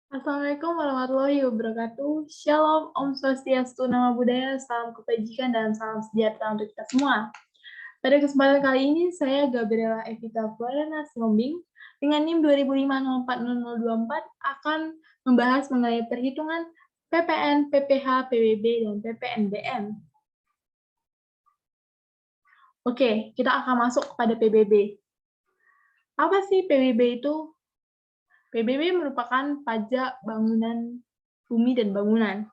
Assalamualaikum warahmatullahi wabarakatuh. Shalom, Om Swastiastu, Nama Budaya, salam kebajikan, dan salam sejahtera untuk kita semua. Pada kesempatan kali ini, saya Gabriela Evita Florana Sihombing dengan NIM 2005040024 akan membahas mengenai perhitungan PPN, PPH, PBB, dan PPNBM. Oke, kita akan masuk kepada PBB. Apa sih PBB itu? PBB merupakan pajak bangunan bumi dan bangunan.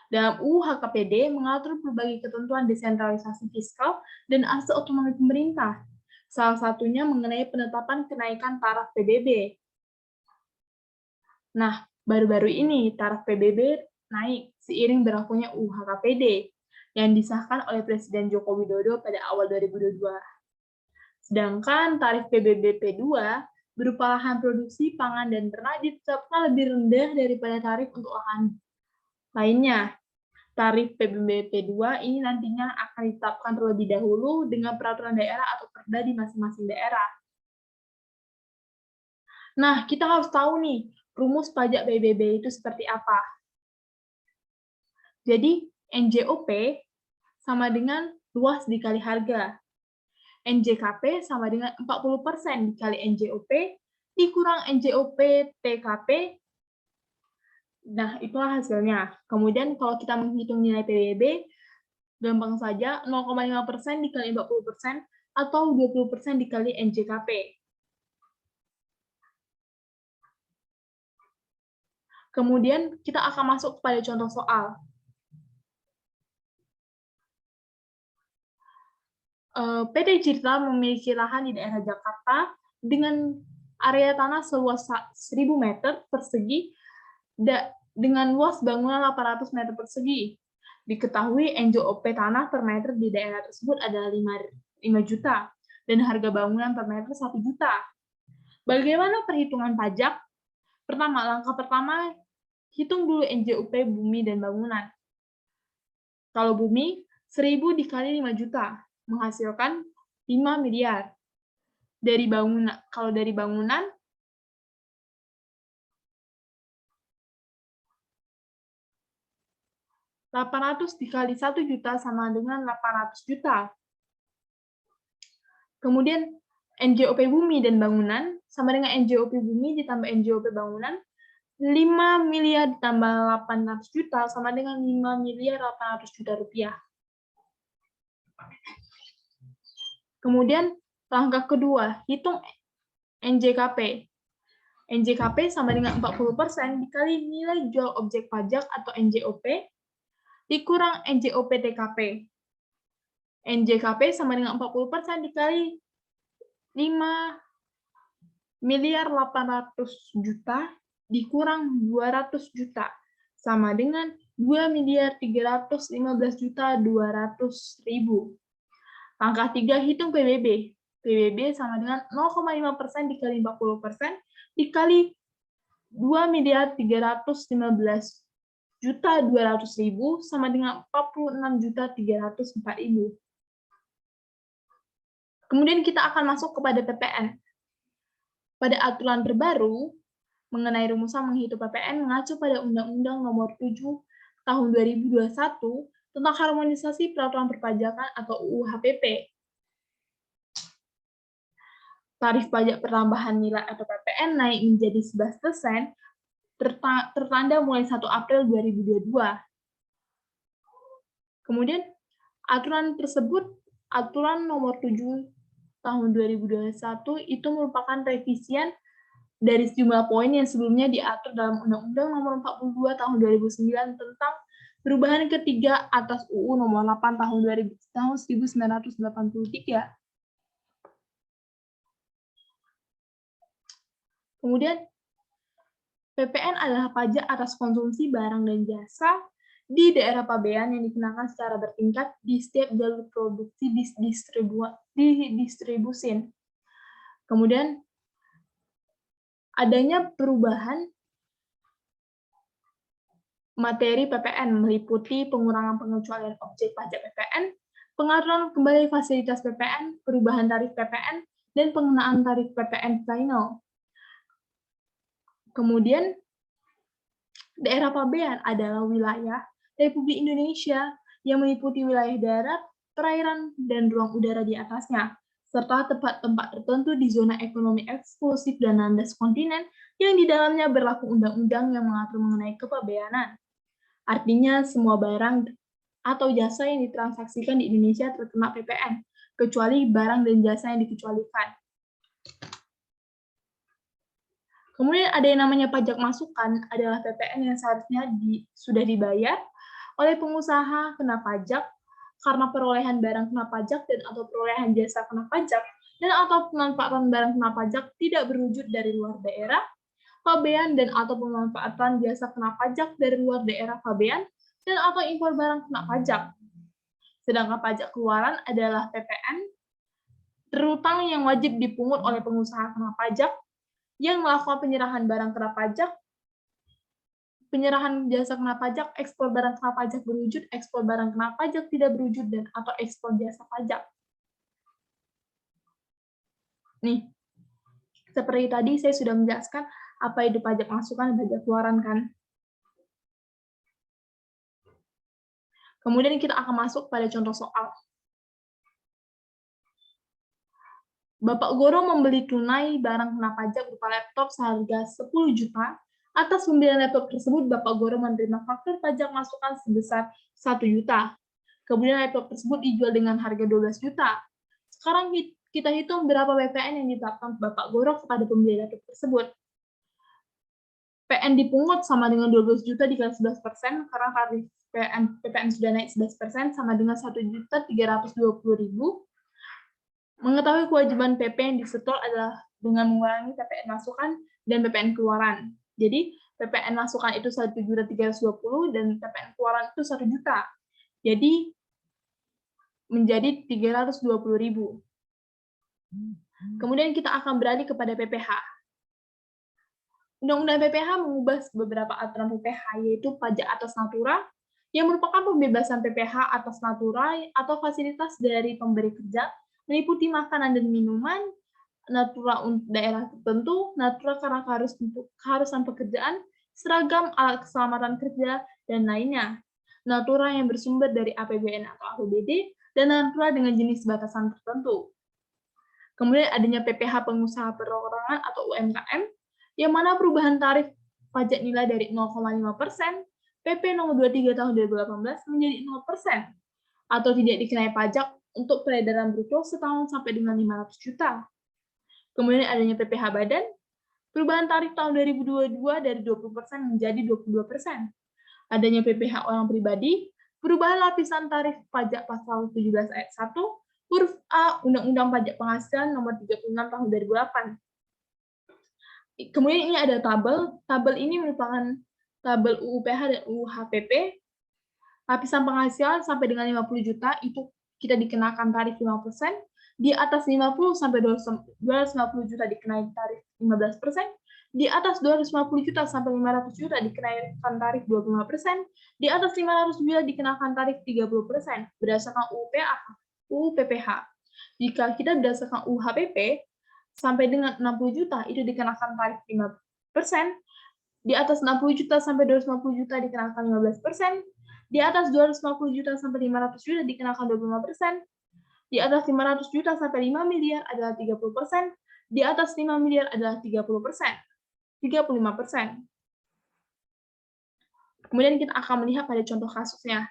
Dalam UU HKPD mengatur berbagai ketentuan desentralisasi fiskal dan aset otonomi pemerintah. Salah satunya mengenai penetapan kenaikan taraf PBB. Nah, baru-baru ini taraf PBB naik seiring berlakunya UU HKPD yang disahkan oleh Presiden Joko Widodo pada awal 2022. Sedangkan tarif PBB P2 berupa lahan produksi pangan dan ternak ditetapkan lebih rendah daripada tarif untuk lahan lainnya. Tarif PBB P2 ini nantinya akan ditetapkan terlebih dahulu dengan peraturan daerah atau perda di masing-masing daerah. Nah, kita harus tahu nih, rumus pajak PBB itu seperti apa. Jadi, NJOP sama dengan luas dikali harga. NJKP sama dengan 40% dikali NJOP, dikurang NJOP TKP. Nah, itulah hasilnya. Kemudian kalau kita menghitung nilai PBB, gampang saja 0,5% dikali 40% atau 20% dikali NJKP. Kemudian kita akan masuk kepada contoh soal. PT Citra memiliki lahan di daerah Jakarta dengan area tanah seluas 1.000 meter persegi dengan luas bangunan 800 meter persegi. Diketahui NJOP tanah per meter di daerah tersebut adalah 5 juta dan harga bangunan per meter 1 juta. Bagaimana perhitungan pajak? Langkah pertama, hitung dulu NJOP bumi dan bangunan. Kalau bumi, 1.000 dikali 5 juta, menghasilkan 5 miliar. Kalau dari bangunan, 800 dikali 1 juta sama dengan 800 juta. Kemudian NJOP bumi dan bangunan sama dengan NJOP bumi ditambah NJOP bangunan, 5 miliar ditambah 800 juta sama dengan 5 miliar 800 juta rupiah. Kemudian langkah kedua, hitung NJKP. NJKP sama dengan 40% dikali nilai jual objek pajak atau NJOP, dikurang NJOP TKP. NJKP sama dengan 40% dikali 5 miliar 800 juta dikurang 200 juta sama dengan 2 miliar 315 juta 200 ribu. Langkah 3, hitung PBB. PBB sama dengan 0,5% dikali 40% dikali 2 miliar 315 juta 200 ribu sama dengan 46 juta 304 ribu. Kemudian kita akan masuk kepada PPN. Pada aturan terbaru mengenai rumusan menghitung PPN mengacu pada Undang-Undang Nomor 7 Tahun 2021 tentang harmonisasi peraturan perpajakan atau UU HPP. Tarif pajak pertambahan nilai atau PPN naik menjadi 11%, tertanda mulai 1 April 2022. Kemudian, aturan tersebut, Aturan Nomor 7 Tahun 2021 itu merupakan revisian dari sejumlah poin yang sebelumnya diatur dalam Undang-Undang Nomor 42 Tahun 2009 tentang perubahan ketiga atas UU Nomor 8 Tahun 1983. Kemudian, PPN adalah pajak atas konsumsi barang dan jasa di daerah pabean yang dikenakan secara bertingkat di setiap jalur produksi distribusin. Kemudian, adanya perubahan materi PPN meliputi pengurangan pengecualian objek pajak PPN, pengaturan kembali fasilitas PPN, perubahan tarif PPN, dan pengenaan tarif PPN final. Kemudian, Daerah pabean adalah wilayah Republik Indonesia yang meliputi wilayah darat, perairan, dan ruang udara di atasnya, serta tempat-tempat tertentu di zona ekonomi eksklusif dan landas kontinen yang di dalamnya berlaku undang-undang yang mengatur mengenai kepabeanan. Artinya, semua barang atau jasa yang ditransaksikan di Indonesia terkena PPN, kecuali barang dan jasa yang dikecualikan. Kemudian ada yang namanya pajak masukan, adalah PPN yang seharusnya sudah dibayar oleh pengusaha kena pajak karena perolehan barang kena pajak dan atau perolehan jasa kena pajak dan atau pemanfaatan barang kena pajak tidak berwujud dari luar daerah, pabean dan atau pemanfaatan jasa kena pajak dari luar daerah pabean dan atau impor barang kena pajak. Sedangkan pajak keluaran adalah PPN terutang yang wajib dipungut oleh pengusaha kena pajak yang melakukan penyerahan barang kena pajak, penyerahan jasa kena pajak, ekspor barang kena pajak berwujud, ekspor barang kena pajak tidak berwujud, dan atau ekspor jasa pajak. Nih, seperti tadi saya sudah menjelaskan apa itu pajak masukan dan pajak keluaran kan. Kemudian kita akan masuk pada contoh soal. Bapak Goro membeli tunai barang kena pajak berupa laptop seharga 10 juta. Atas pembelian laptop tersebut, Bapak Goro menerima faktur pajak masukan sebesar 1 juta. Kemudian laptop tersebut dijual dengan harga 12 juta. Sekarang kita hitung berapa PPN yang ditetapkan Bapak Goro kepada pembeli laptop tersebut. PN dipungut sama dengan 12 juta dikali 11%, karena tarif PPN sudah naik 11%, sama dengan 1.320.000. Mengetahui kewajiban PP yang disetor adalah dengan mengurangi PPN masukan dan PPN keluaran. Jadi, PPN masukan itu 1.320.000 dan PPN keluaran itu 1 juta. Jadi, menjadi 320.000. Kemudian kita akan beralih kepada PPh. Undang-Undang PPh mengubah beberapa aturan PPh, yaitu pajak atas natura, yang merupakan pembebasan PPh atas natura atau fasilitas dari pemberi kerja, meliputi makanan dan minuman, natura untuk daerah tertentu, natura karena keharusan pekerjaan, seragam, alat keselamatan kerja, dan lainnya. Natura yang bersumber dari APBN atau APBD, dan natura dengan jenis batasan tertentu. Kemudian adanya PPh pengusaha perorangan atau UMKM, yang mana perubahan tarif pajak nilai dari 0,5%, PP nomor 23 tahun 2018 menjadi 0%, atau tidak dikenai pajak untuk peredaran bruto setahun sampai dengan 500 juta. Kemudian adanya PPh badan, perubahan tarif tahun 2022 dari 20% menjadi 22%. Adanya PPh orang pribadi, perubahan lapisan tarif pajak pasal 17 ayat 1, huruf A Undang-Undang Pajak Penghasilan nomor 36 tahun 2008. Kemudian ini ada tabel. Tabel ini merupakan tabel UU-PH dan UU-HPP. Lapisan penghasilan sampai dengan 50 juta itu kita dikenakan tarif 5%, di atas 50 sampai 250 juta dikenai tarif 15%, di atas 250 juta sampai 500 juta dikenakan tarif 25%, di atas 500 juta dikenakan tarif 30% berdasarkan UU-PPH. Jika kita berdasarkan UU-HPP sampai dengan 60 juta itu dikenakan tarif 5%, di atas 60 juta sampai 250 juta dikenakan 15%, di atas 250 juta sampai 500 juta dikenakan 25%, di atas 500 juta sampai 5 miliar adalah 30%, di atas 5 miliar adalah 30%, 35%. Kemudian kita akan melihat pada contoh kasusnya.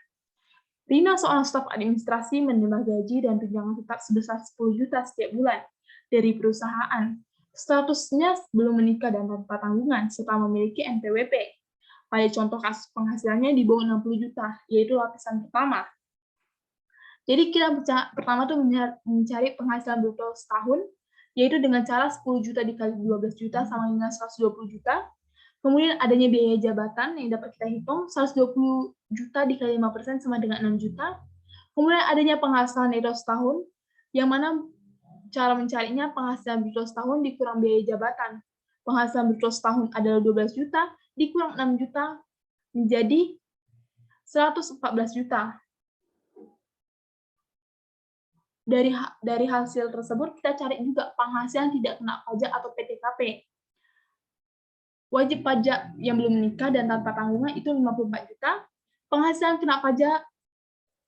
Rina, seorang staf administrasi, menerima gaji dan tunjangan tetap sebesar 10 juta setiap bulan dari perusahaan. Statusnya belum menikah dan tanpa tanggungan, serta memiliki NPWP. Pada contoh kasus penghasilannya di bawah 60 juta, yaitu lapisan pertama. Jadi kita pertama tuh mencari penghasilan bruto setahun, yaitu dengan cara 10 juta dikali 12 juta sama dengan 120 juta. Kemudian adanya biaya jabatan yang dapat kita hitung, 120 juta dikali 5% sama dengan 6 juta. Kemudian adanya penghasilan neto setahun, yang mana cara mencarinya penghasilan bruto setahun dikurang biaya jabatan. Penghasilan bruto setahun adalah 12 juta, dikurang 6 juta, menjadi 114 juta. Dari hasil tersebut, kita cari juga penghasilan tidak kena pajak atau PTKP. Wajib pajak yang belum menikah dan tanpa tanggungan itu 54 juta. Penghasilan kena pajak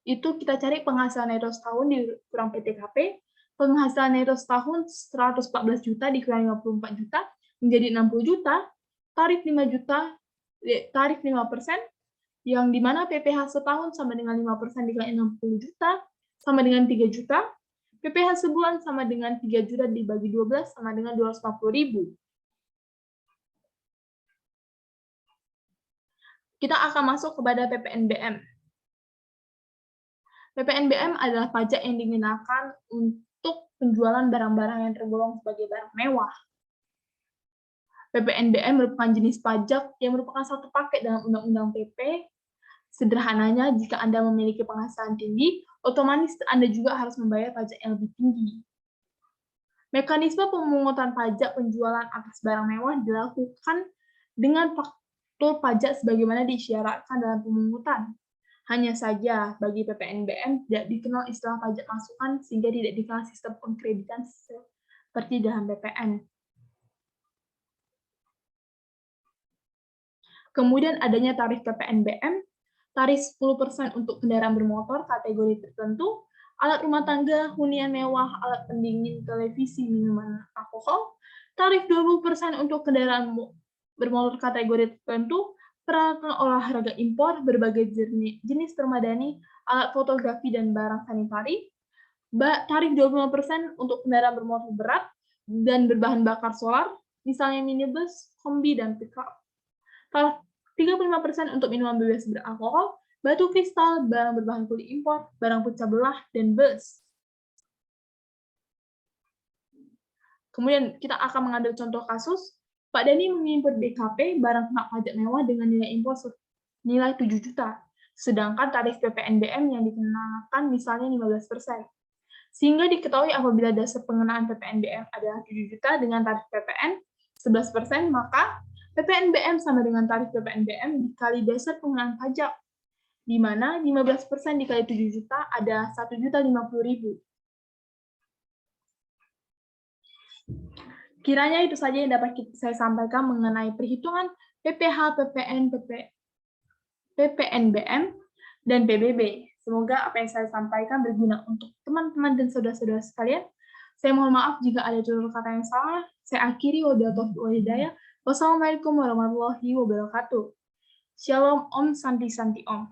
itu kita cari penghasilan neto setahun dikurang PTKP. Penghasilan neto setahun 114 juta dikurang 54 juta menjadi 60 juta. Tarif 5 juta, tarif 5%, yang dimana PPh setahun sama dengan 5% dikali 60 juta, sama dengan 3 juta. PPh sebulan sama dengan 3 juta dibagi 12 sama dengan 250.000. Kita akan masuk kepada PPNBM. PPNBM adalah pajak yang digunakan untuk penjualan barang-barang yang tergolong sebagai barang mewah. PPNBM merupakan jenis pajak yang merupakan satu paket dalam Undang-Undang PP. Sederhananya, jika Anda memiliki penghasilan tinggi, otomatis Anda juga harus membayar pajak yang lebih tinggi. Mekanisme pemungutan pajak penjualan atas barang mewah dilakukan dengan faktur pajak sebagaimana disyaratkan dalam pemungutan. Hanya saja, bagi PPNBM tidak dikenal istilah pajak masukan sehingga tidak dikenal sistem pengkreditan seperti dalam PPN. Kemudian adanya tarif PPNBM, tarif 10% untuk kendaraan bermotor kategori tertentu, alat rumah tangga, hunian mewah, alat pendingin, televisi, minuman alkohol, tarif 20% untuk kendaraan bermotor kategori tertentu, peralatan olahraga impor, berbagai jenis permadani, alat fotografi dan barang sanitari, tarif 25% untuk kendaraan bermotor berat dan berbahan bakar solar, misalnya minibus, kombi, dan pickup. Tarif 35% untuk minuman bebas beralkohol, batu kristal, barang berbahan kulit impor, barang pecah belah, dan bus. Kemudian kita akan mengambil contoh kasus, Pak Dani mengimpor BKP barang kena pajak mewah dengan nilai impor nilai 7 juta, sedangkan tarif PPNBM yang dikenakan misalnya 15%. Sehingga diketahui apabila dasar pengenaan PPNBM adalah 7 juta dengan tarif PPN 11%, maka PPNBM sama dengan tarif PPNBM dikali dasar pengenaan pajak, di mana 15% dikali 7 juta ada 1.050.000. Kiranya itu saja yang dapat saya sampaikan mengenai perhitungan PPh, PPN, PPNBM, dan PBB. Semoga apa yang saya sampaikan berguna untuk teman-teman dan saudara-saudara sekalian. Saya mohon maaf jika ada tutur kata yang salah. Saya akhiri, wabillahi taufiq wal hidayah. Wassalamualaikum warahmatullahi wabarakatuh. Shalom, Om Santi Santi Om.